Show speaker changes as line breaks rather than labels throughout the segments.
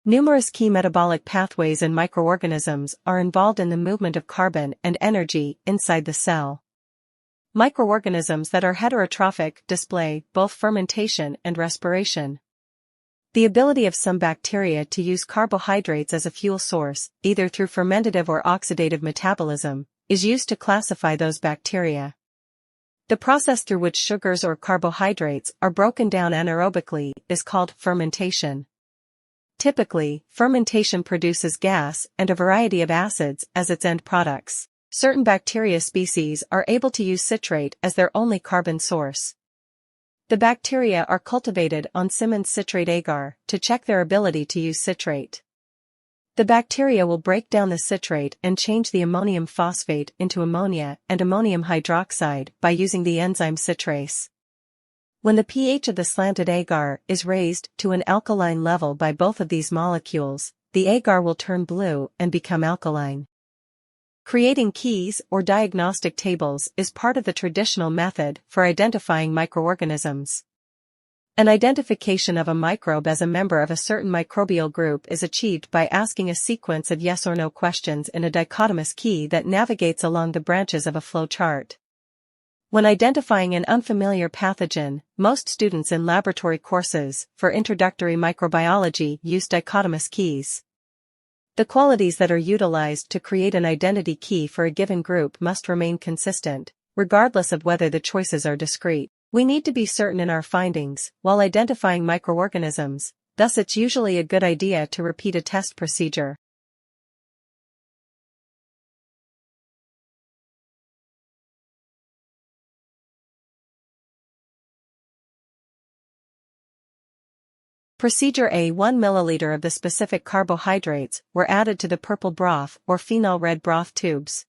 Numerous key metabolic pathways in microorganisms are involved in the movement of carbon and energy inside the cell. Microorganisms that are heterotrophic display both fermentation and respiration. The ability of some bacteria to use carbohydrates as a fuel source, either through fermentative or oxidative metabolism, is used to classify those bacteria. The process through which sugars or carbohydrates are broken down anaerobically is called fermentation. Typically, fermentation produces gas and a variety of acids as its end products. Certain bacteria species are able to use citrate as their only carbon source. The bacteria are cultivated on Simmons citrate agar to check their ability to use citrate. The bacteria will break down the citrate and change the ammonium phosphate into ammonia and ammonium hydroxide by using the enzyme citrase. When the pH of the slanted agar is raised to an alkaline level by both of these molecules, the agar will turn blue and become alkaline. Creating keys or diagnostic tables is part of the traditional method for identifying microorganisms. An identification of a microbe as a member of a certain microbial group is achieved by asking a sequence of yes or no questions in a dichotomous key that navigates along the branches of a flow chart. When identifying an unfamiliar pathogen, most students in laboratory courses for introductory microbiology use dichotomous keys. The qualities that are utilized to create an identity key for a given group must remain consistent, regardless of whether the choices are discrete. We need to be certain in our findings while identifying microorganisms, thus it's usually a good idea to repeat a test procedure. Procedure A: 1 milliliter of the specific carbohydrates were added to the purple broth or phenol red broth tubes.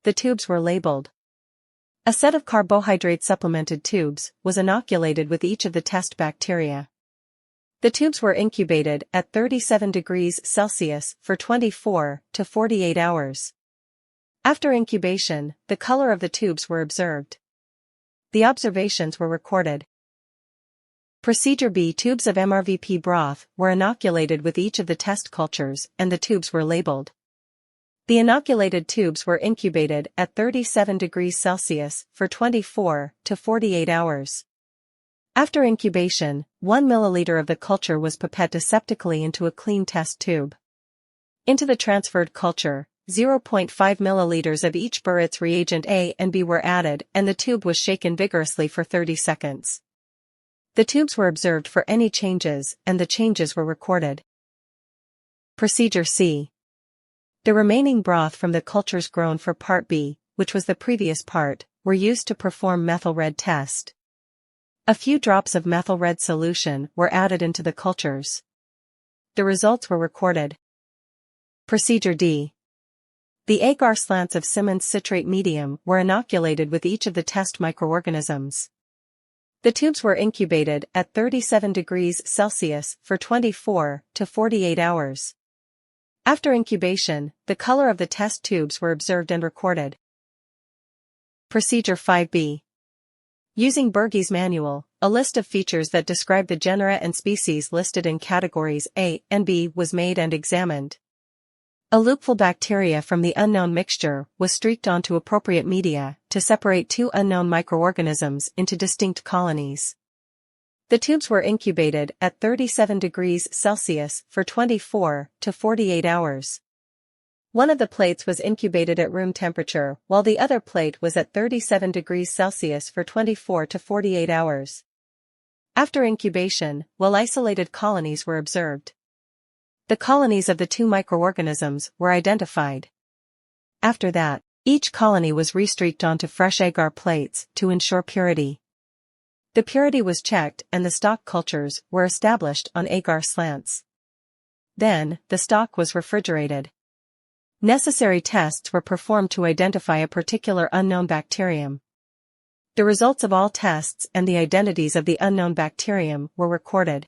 The tubes were labeled. A set of carbohydrate supplemented tubes was inoculated with each of the test bacteria. The tubes were incubated at 37 degrees Celsius for 24 to 48 hours. After incubation, the color of the tubes were observed. The observations were recorded. Procedure B: tubes of MRVP broth were inoculated with each of the test cultures and the tubes were labeled. The inoculated tubes were incubated at 37 degrees Celsius for 24 to 48 hours. After incubation, 1 milliliter of the culture was pipetted aseptically into a clean test tube. Into the transferred culture, 0.5 milliliters of each Burritt's reagent A and B were added and the tube was shaken vigorously for 30 seconds. The tubes were observed for any changes and the changes were recorded. Procedure C: the remaining broth from the cultures grown for Part B, which was the previous part, were used to perform methyl red test. A few drops of methyl red solution were added into the cultures. The results were recorded. Procedure D: the agar slants of Simmons citrate medium were inoculated with each of the test microorganisms. The tubes were incubated at 37 degrees Celsius for 24 to 48 hours. After incubation, the color of the test tubes were observed and recorded. Procedure 5B: using Berge's manual, a list of features that describe the genera and species listed in categories A and B was made and examined. A loopful bacteria from the unknown mixture was streaked onto appropriate media to separate two unknown microorganisms into distinct colonies. The tubes were incubated at 37 degrees Celsius for 24 to 48 hours. One of the plates was incubated at room temperature while the other plate was at 37 degrees Celsius for 24 to 48 hours. After incubation, well-isolated colonies were observed. The colonies of the two microorganisms were identified. After that, each colony was restreaked onto fresh agar plates to ensure purity. The purity was checked and the stock cultures were established on agar slants. Then, the stock was refrigerated. Necessary tests were performed to identify a particular unknown bacterium. The results of all tests and the identities of the unknown bacterium were recorded.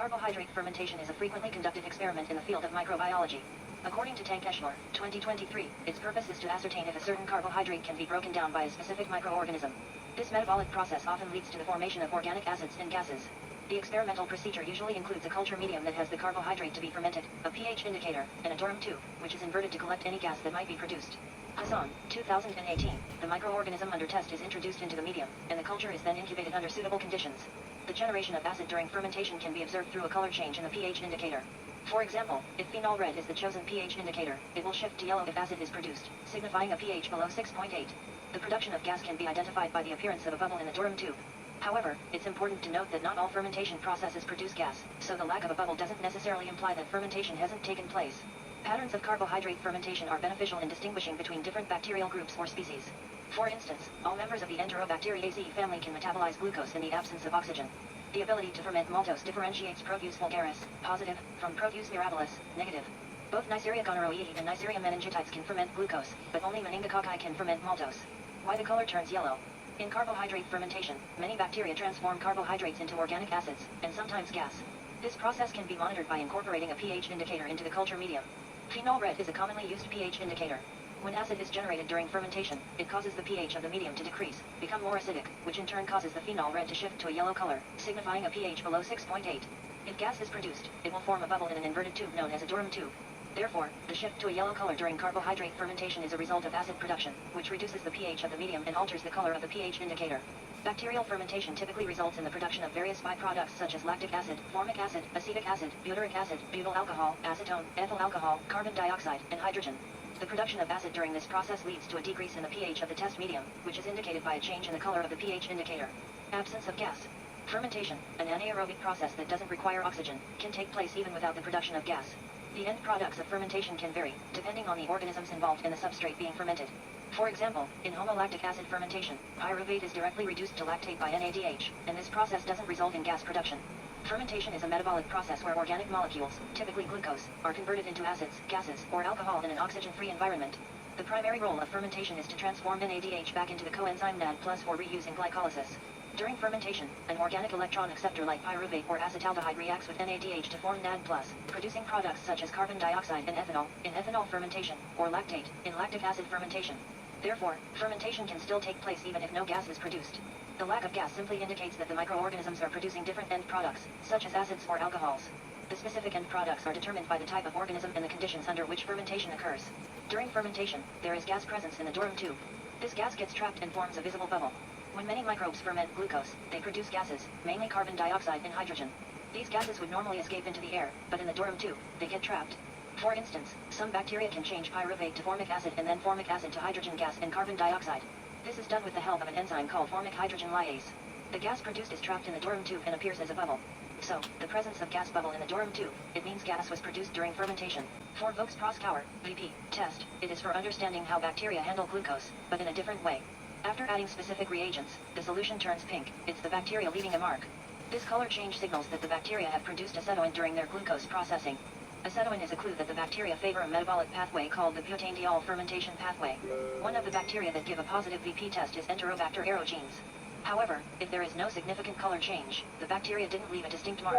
Carbohydrate fermentation is a frequently conducted experiment in the field of microbiology. According to Tank Eshmore, 2023, its purpose is to ascertain if a certain carbohydrate can be broken down by a specific microorganism. This metabolic process often leads to the formation of organic acids and gases. The experimental procedure usually includes a culture medium that has the carbohydrate to be fermented, a pH indicator, and a Durham tube, which is inverted to collect any gas that might be produced. Hassan, 2018, the microorganism under test is introduced into the medium, and the culture is then incubated under suitable conditions. The generation of acid during fermentation can be observed through a color change in the pH indicator. For example, if phenol red is the chosen pH indicator, it will shift to yellow if acid is produced, signifying a pH below 6.8. The production of gas can be identified by the appearance of a bubble in the Durham tube. However, it's important to note that not all fermentation processes produce gas, so the lack of a bubble doesn't necessarily imply that fermentation hasn't taken place. Patterns of carbohydrate fermentation are beneficial in distinguishing between different bacterial groups or species. For instance, all members of the Enterobacteriaceae family can metabolize glucose in the absence of oxygen. The ability to ferment maltose differentiates Proteus vulgaris, positive, from Proteus mirabilis, negative. Both Neisseria gonorrhoeae and Neisseria meningitis can ferment glucose, but only Meningococci can ferment maltose. Why the color turns yellow? In carbohydrate fermentation, many bacteria transform carbohydrates into organic acids, and sometimes gas. This process can be monitored by incorporating a pH indicator into the culture medium. Phenol red is a commonly used pH indicator. When acid is generated during fermentation, it causes the pH of the medium to decrease, become more acidic, which in turn causes the phenol red to shift to a yellow color, signifying a pH below 6.8. If gas is produced, it will form a bubble in an inverted tube known as a Durham tube. Therefore, the shift to a yellow color during carbohydrate fermentation is a result of acid production, which reduces the pH of the medium and alters the color of the pH indicator. Bacterial fermentation typically results in the production of various byproducts such as lactic acid, formic acid, acetic acid, butyric acid, butyl alcohol, acetone, ethyl alcohol, carbon dioxide, and hydrogen. The production of acid during this process leads to a decrease in the pH of the test medium, which is indicated by a change in the color of the pH indicator. Absence of gas. Fermentation, an anaerobic process that doesn't require oxygen, can take place even without the production of gas. The end products of fermentation can vary, depending on the organisms involved in the substrate being fermented. For example, in homolactic acid fermentation, pyruvate is directly reduced to lactate by NADH, and this process doesn't result in gas production. Fermentation is a metabolic process where organic molecules, typically glucose, are converted into acids, gases, or alcohol in an oxygen-free environment. The primary role of fermentation is to transform NADH back into the coenzyme NAD+ for reuse in glycolysis. During fermentation, an organic electron acceptor like pyruvate or acetaldehyde reacts with NADH to form NAD+, producing products such as carbon dioxide and ethanol, in ethanol fermentation, or lactate, in lactic acid fermentation. Therefore, fermentation can still take place even if no gas is produced. The lack of gas simply indicates that the microorganisms are producing different end products, such as acids or alcohols. The specific end products are determined by the type of organism and the conditions under which fermentation occurs. During fermentation, there is gas presence in the Durham tube. This gas gets trapped and forms a visible bubble. When many microbes ferment glucose, they produce gases, mainly carbon dioxide and hydrogen. These gases would normally escape into the air, but in the Durham tube, they get trapped. For instance, some bacteria can change pyruvate to formic acid and then formic acid to hydrogen gas and carbon dioxide. This is done with the help of an enzyme called formic hydrogen lyase. The gas produced is trapped in the Durham tube and appears as a bubble. So, the presence of gas bubble in the Durham tube, it means gas was produced during fermentation. For Vokes-Proskauer, VP, test, it is for understanding how bacteria handle glucose, but in a different way. After adding specific reagents, the solution turns pink. It's the bacteria leaving a mark. This color change signals that the bacteria have produced acetoin during their glucose processing. Acetoin is a clue that the bacteria favor a metabolic pathway called the butanediol fermentation pathway. One of the bacteria that give a positive VP test is Enterobacter aerogenes. However, if there is no significant color change, the bacteria didn't leave a distinct mark.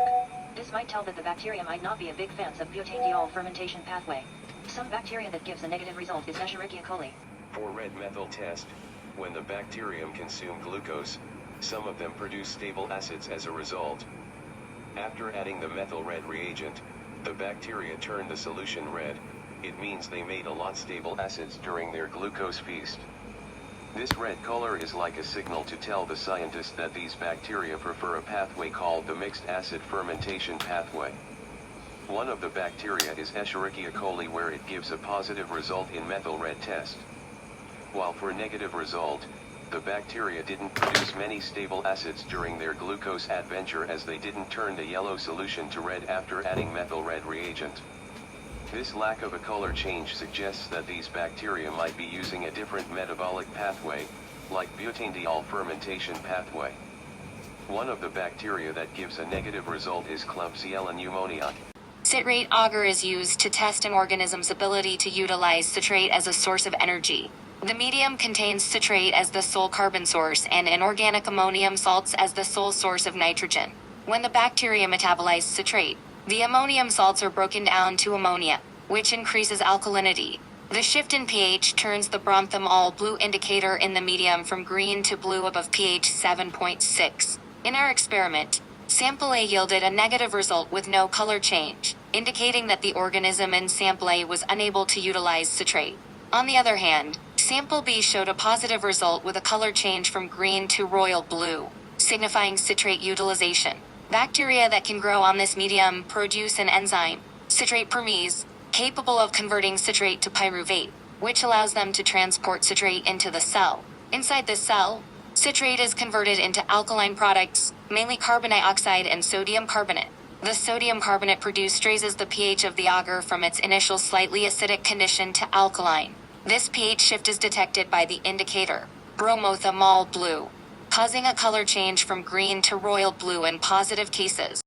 This might tell that the bacteria might not be a big fans of butanediol fermentation pathway. Some bacteria that gives a negative result is Escherichia coli.
For red methyl test, when the bacterium consume glucose, some of them produce stable acids as a result. After adding the methyl red reagent, the bacteria turn the solution red. It means they made a lot stable acids during their glucose feast. This red color is like a signal to tell the scientist that these bacteria prefer a pathway called the mixed acid fermentation pathway. One of the bacteria is Escherichia coli, where it gives a positive result in methyl red test. While for negative result, the bacteria didn't produce many stable acids during their glucose adventure, as they didn't turn the yellow solution to red after adding methyl red reagent. This lack of a color change suggests that these bacteria might be using a different metabolic pathway, like butanediol fermentation pathway. One of the bacteria that gives a negative result is Klebsiella pneumoniae.
Citrate agar is used to test an organism's ability to utilize citrate as a source of energy. The medium contains citrate as the sole carbon source and inorganic ammonium salts as the sole source of nitrogen. When the bacteria metabolize citrate, the ammonium salts are broken down to ammonia, which increases alkalinity. The shift in pH turns the bromothymol blue indicator in the medium from green to blue above pH 7.6. In our experiment, sample A yielded a negative result with no color change, indicating that the organism in sample A was unable to utilize citrate. On the other hand, sample B showed a positive result with a color change from green to royal blue, signifying citrate utilization. Bacteria that can grow on this medium produce an enzyme, citrate permease, capable of converting citrate to pyruvate, which allows them to transport citrate into the cell. Inside the cell, citrate is converted into alkaline products, mainly carbon dioxide and sodium carbonate. The sodium carbonate produced raises the pH of the agar from its initial slightly acidic condition to alkaline. This pH shift is detected by the indicator, bromothymol blue, causing a color change from green to royal blue in positive cases.